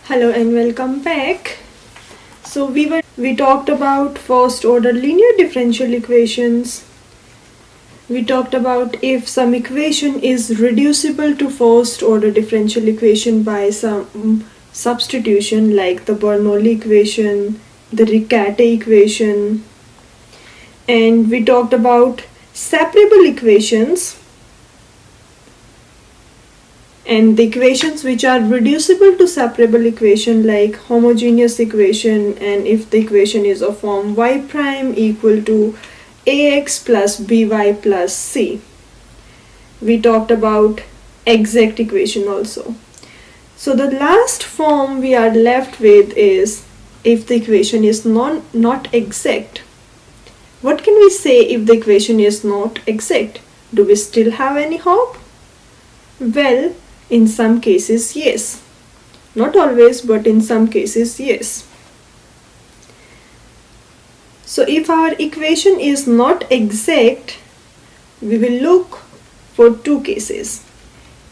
Hello and welcome back. We talked about first order linear differential equations. We talked about if some equation is reducible to first order differential equation by some substitution, like the Bernoulli equation, the Riccati equation, and we talked about separable equations and the equations which are reducible to separable equation, like homogeneous equation, and if the equation is of form y prime equal to ax plus by plus c. We talked about exact equation also. So the last form we are left with is if the equation is not exact. What can we say if the equation is not exact? Do we still have any hope? Well, in some cases, yes. Not always, but in some cases, yes. So if our equation is not exact, we will look for two cases.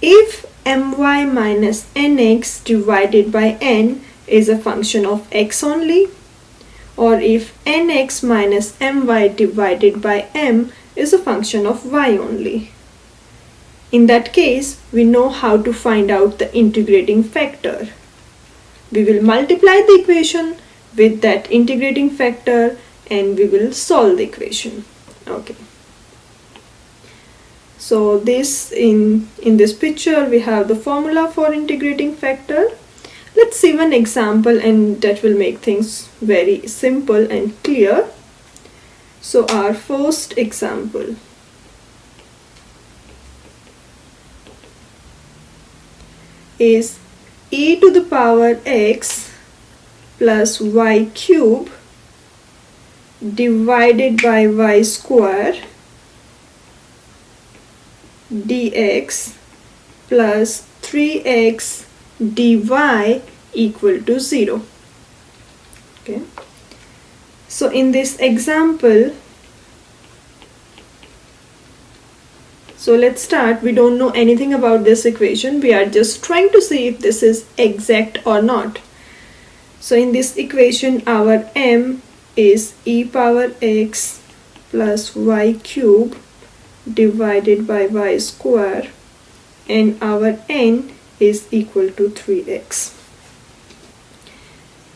If my minus nx divided by n is a function of x only, or if nx minus my divided by m is a function of y only. In that case, we know how to find out the integrating factor. We will multiply the equation with that integrating factor and we will solve the equation. Okay. So in this picture we have the formula for integrating factor. Let's see one example and that will make things very simple and clear. So our first example. Is e to the power x plus y cube divided by y square dx plus 3x dy equal to 0. Okay. So in this example, so let's start. We don't know anything about this equation. We are just trying to see if this is exact or not. So in this equation, our m is e power x plus y cube divided by y square, and our n is equal to 3x.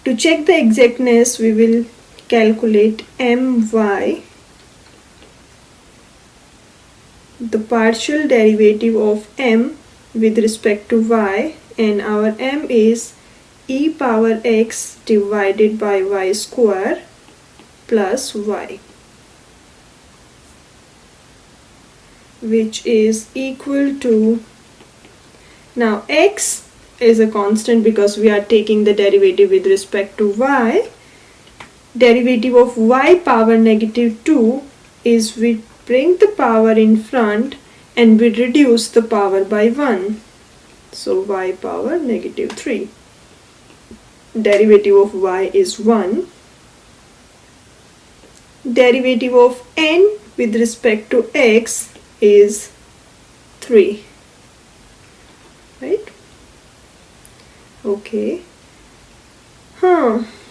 To check the exactness, we will calculate my. The partial derivative of m with respect to y, and our m is e power x divided by y square plus y, which is equal to, now x is a constant because we are taking the derivative with respect to y. Derivative of y power negative 2 is we bring the power in front and we reduce the power by 1. So y power negative 3. Derivative of y is 1. Derivative of n with respect to x is 3. Right? Okay.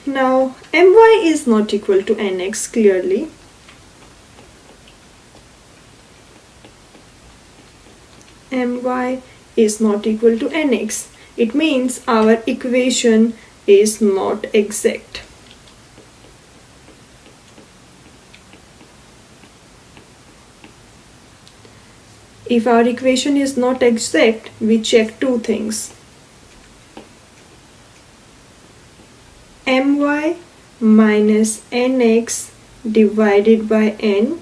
Now my is not equal to nx clearly. My is not equal to nx. It means our equation is not exact. If our equation is not exact, we check two things. My minus nx divided by n,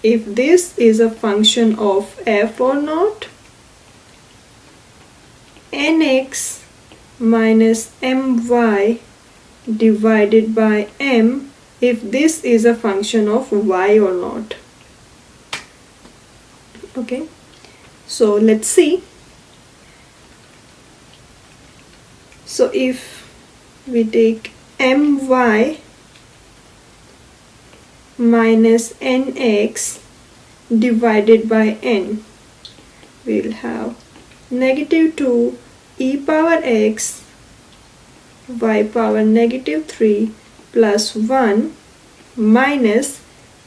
if this is a function of f or not. Nx minus my divided by m, if this is a function of y or not. Okay, so let's see. So if we take my minus nx divided by n, we'll have negative 2 e power x y power negative 3 plus 1 minus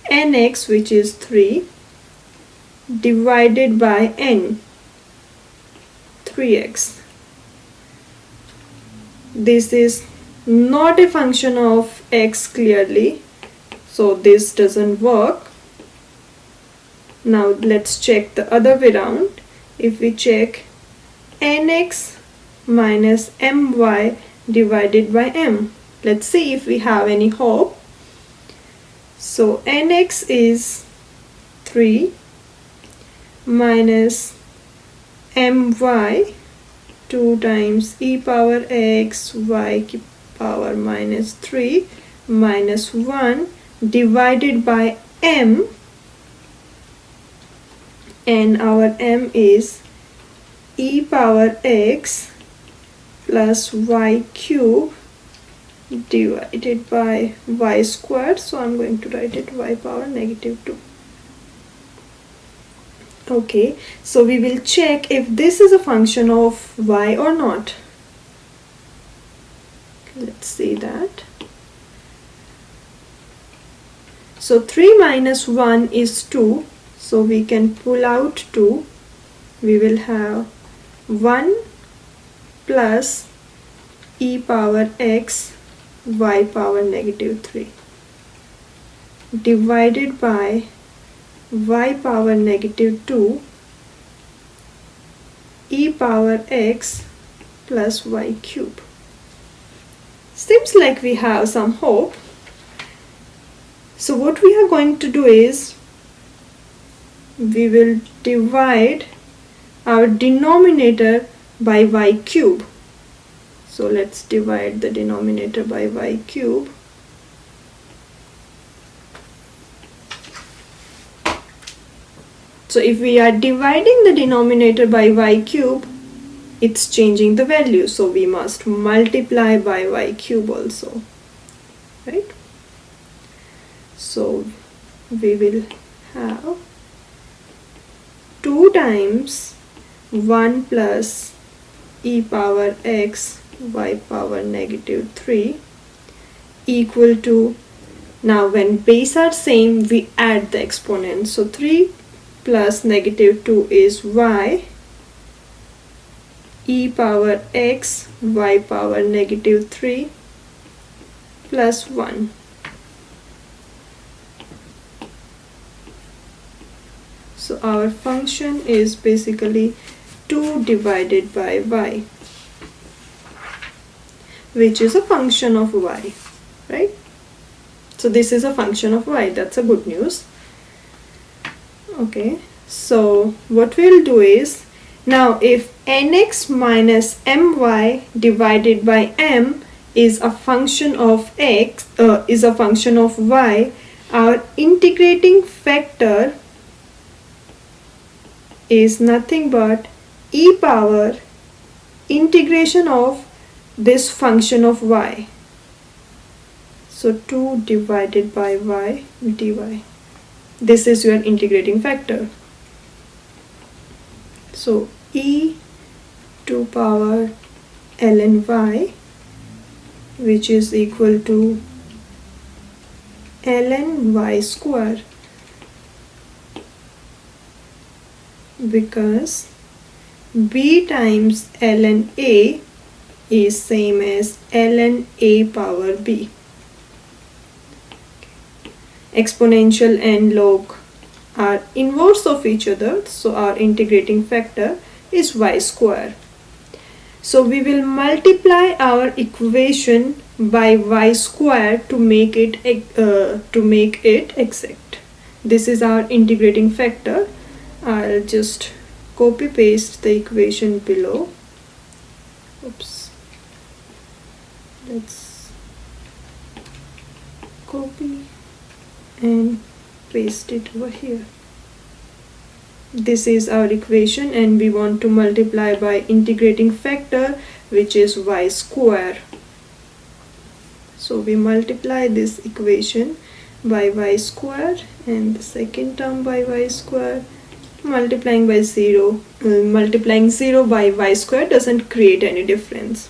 nx, which is 3, divided by n, 3x. This is not a function of x clearly, so this doesn't work. Now let's check the other way around. If we check nx minus my divided by m, let's see if we have any hope. So nx is 3 minus my, 2 times e power x y power minus 3 minus 1 divided by m, and our m is e power x plus y cube divided by y squared. So I'm going to write it y power negative 2. Okay, so we will check if this is a function of y or not. Let's see that. So 3 minus 1 is 2, so we can pull out 2. We will have 1 plus e power x y power negative 3 divided by y power negative 2 e power x plus y cube. Seems like we have some hope. So what we are going to do is we will divide our denominator by y cube. So let's divide the denominator by y cube. So if we are dividing the denominator by y cube, it's changing the value. So we must multiply by y cube also, right? So we will have 2 times 1 plus e power x y power negative 3 equal to, now when base are same, we add the exponent. So 3 plus negative 2 is y e power x y power negative 3 plus 1. So our function is basically 2 divided by y, which is a function of y, right? So this is a function of y. That's a good news. Okay, so what we'll do is, now if nx minus my divided by m is a function of x, is a function of y, our integrating factor is nothing but e power integration of this function of y. So 2 divided by y dy. This is your integrating factor. So e to power ln y, which is equal to ln y square, because b times ln a is same as ln a power b. Exponential and log are inverse of each other, so our integrating factor is y square. So we will multiply our equation by y square to make it exact. This is our integrating factor. I'll just copy paste the equation below. Oops. Let's copy and paste it over here. This is our equation, and we want to multiply by integrating factor, which is y square. So we multiply this equation by y square and the second term by y square. Multiplying 0 by y square doesn't create any difference.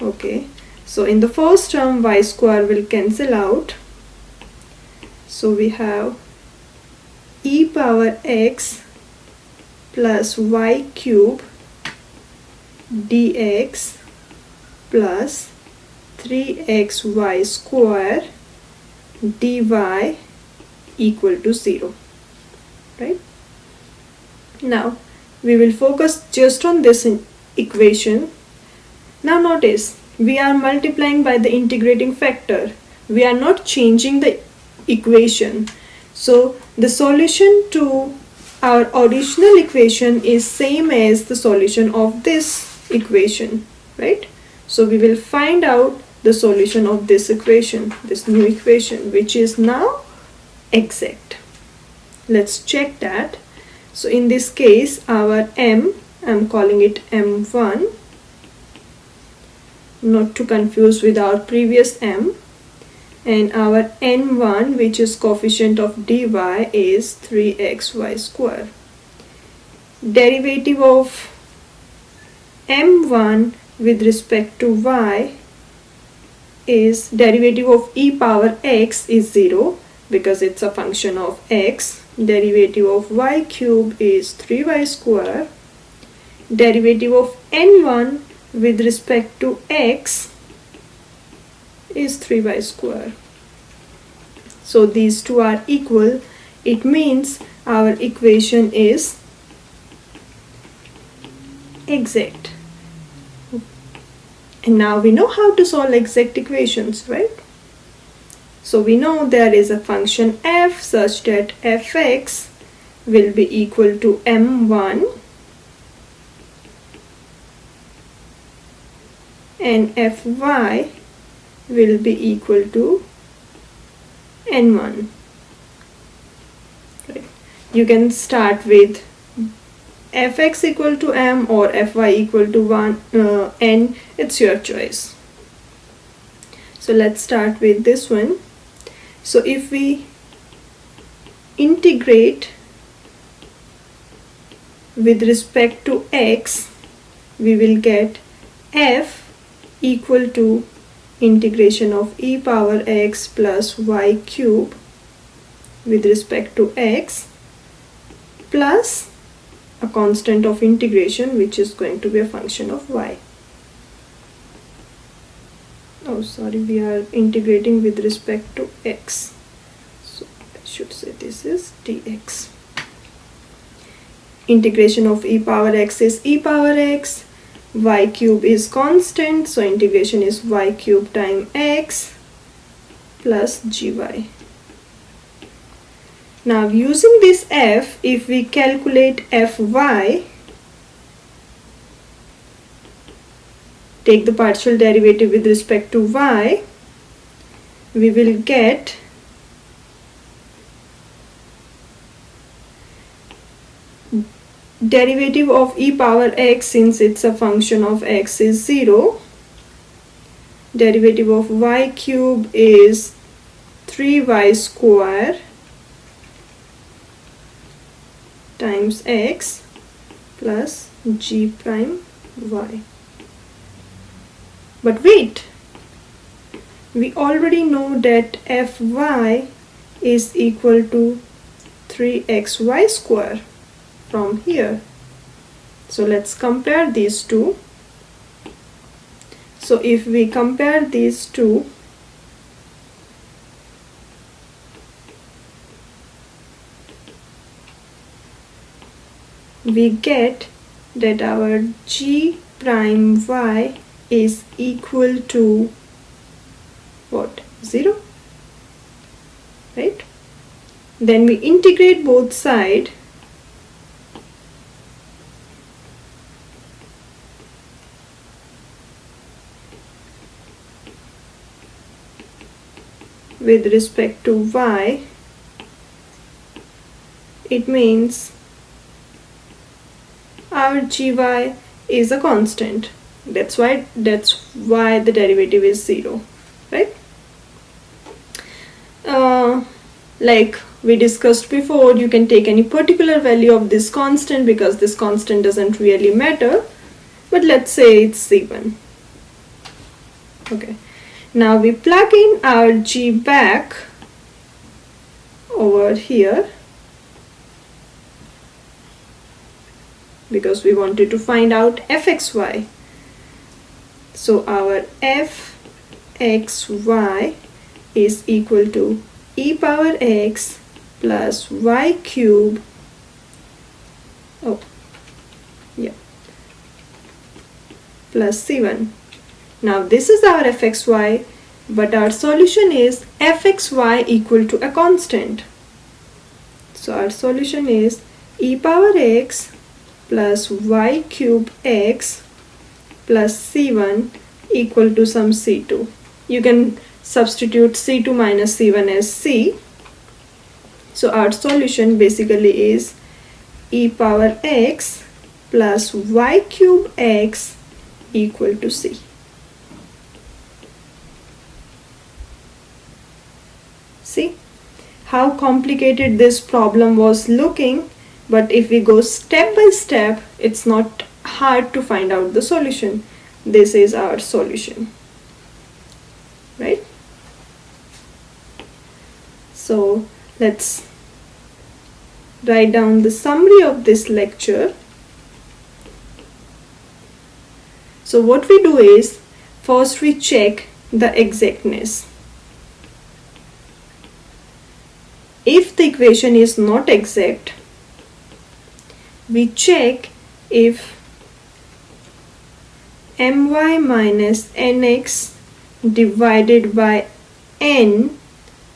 Okay, So in the first term, y square will cancel out. So we have e power x plus y cube dx plus 3xy square dy equal to 0, right? Now we will focus just on this equation. Now notice, we are multiplying by the integrating factor. We are not changing the equation. So the solution to our original equation is same as the solution of this equation, right? So we will find out the solution of this equation, this new equation, which is now exact. Let's check that. So in this case, our m, I'm calling it m1, not to confuse with our previous m, and our n1, which is coefficient of dy, is 3xy square. Derivative of m1 with respect to y is, derivative of e power x is 0 because it's a function of x. Derivative of y cube is 3y square. Derivative of n1 with respect to x is 3y square. So these two are equal. It means our equation is exact. And now we know how to solve exact equations, right? So we know there is a function f such that fx will be equal to m1 and fy will be equal to n1. Right. You can start with fx equal to m or fy equal to 1 n, it's your choice. So let's start with this one. So if we integrate with respect to x, we will get f equal to integration of e power x plus y cube with respect to x plus a constant of integration, which is going to be a function of y. Oh, sorry, we are integrating with respect to x. So I should say this is dx. Integration of e power x is e power x. Y cube is constant, so integration is y cube times x plus gy. Now using this f, if we calculate fy, take the partial derivative with respect to y, we will get derivative of e power x, since it's a function of x, is 0. Derivative of y cube is 3y square times x plus g prime y. But wait, we already know that fy is equal to 3xy square from here. So let's compare these two. So if we compare these two, we get that our g prime y is equal to what? 0, right? Then we integrate both sides. With respect to y, it means our gy is a constant. That's why the derivative is 0, right? Like we discussed before, you can take any particular value of this constant because this constant doesn't really matter, but let's say it's 7. Okay, now we plug in our g back over here because we wanted to find out fxy. So our fxy is equal to e power x plus y cube, plus c1. Now this is our fxy, but our solution is fxy equal to a constant. So our solution is e power x plus y cube x plus c1 equal to some c2. You can substitute c2 minus c1 as c. So our solution basically is e power x plus y cube x equal to c. See how complicated this problem was looking, but if we go step by step, it's not hard to find out the solution. This is our solution, right? So let's write down the summary of this lecture. So what we do is, first we check the exactness. If the equation is not exact, we check if my minus nx divided by n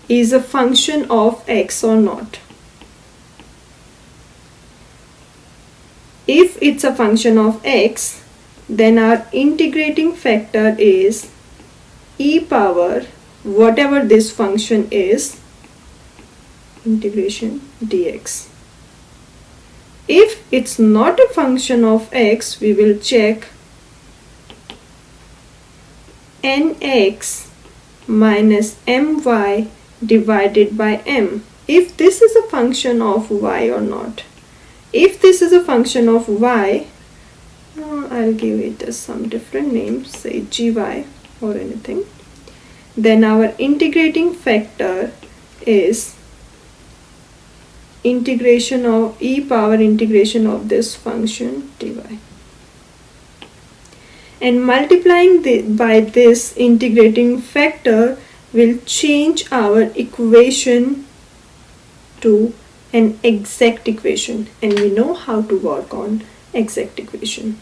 is a function of x or not. If it's a function of x, then our integrating factor is e power whatever this function is, integration dx. If it's not a function of x, we will check nx minus my divided by m, if this is a function of y or not. If this is a function of y, I'll give it some different name, say gy or anything, then our integrating factor is integration of e power integration of this function dy, and multiplying by this integrating factor will change our equation to an exact equation, and we know how to work on exact equation.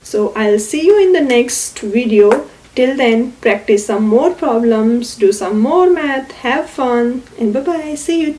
So I'll see you in the next video. Till then, practice some more problems, do some more math, have fun, and bye bye. See you.